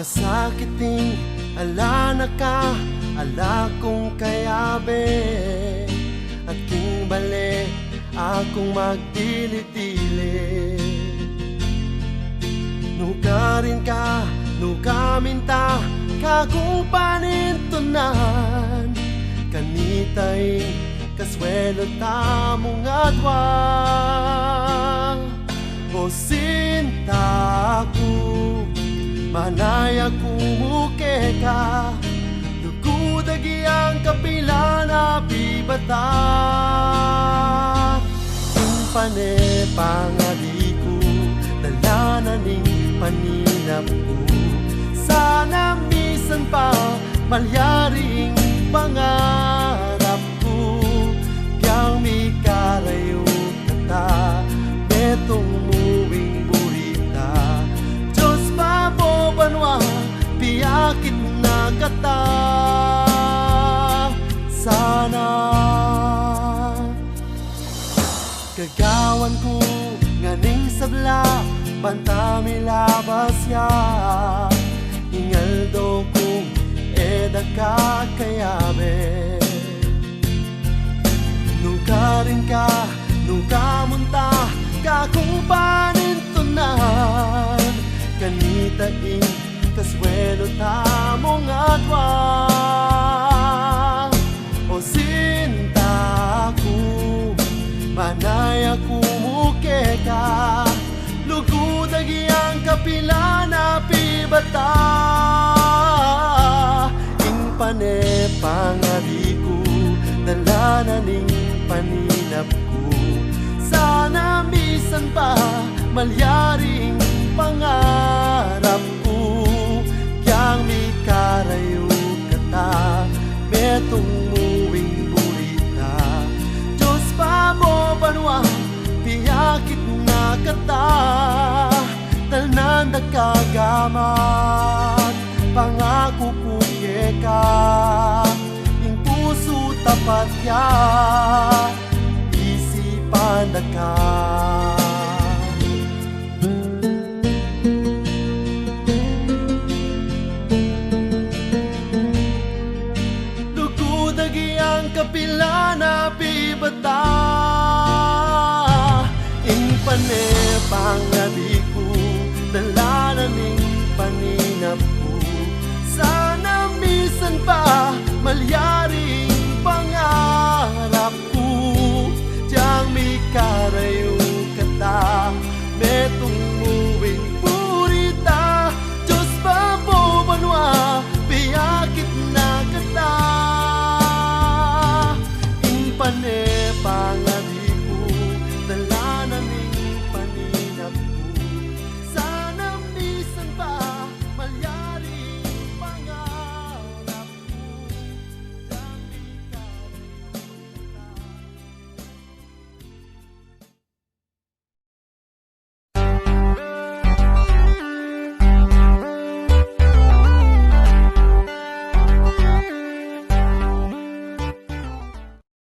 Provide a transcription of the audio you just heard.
Masakiting ala na ka, ala kong kayabe, at king bale akong magdili-dili. Nukarin ka, nukaminta, kakong panintunan, kanitay kaswelo tamong adwa. O sinta ko, manay ako muke ka, lugudagi ang kapila na bibata. Kung pane pangadi ko, dalananing paninap ko, sana misan pa malyaring pangarap ko. Kiyang mi karayo kata, betong muwing burita, Diyos mabobanwa, piyakit na kata. Sana kagawan ko nganing sabla, bantami labas ya, ingaldo kong eda kakayabe. Nukarin ka, nukamunta, kakong panintunan, kanitain kaswelo tamong adwa. O sinta ko, manay ako muke ka, lugudagi ang kapila na pibata. Ing pane pangadi ko, dalananing paninap ko, sana misan pa malyaring pangarap ko. Kiyang mi karayo kata, betong muwing burita, Diyos pa mo banwa, piyakit na kata. Talnan da kagamat, pangako puke ka, ing puso tapat ya, isipan da ka. Lugudagi ang kapila na bibata, ing panepang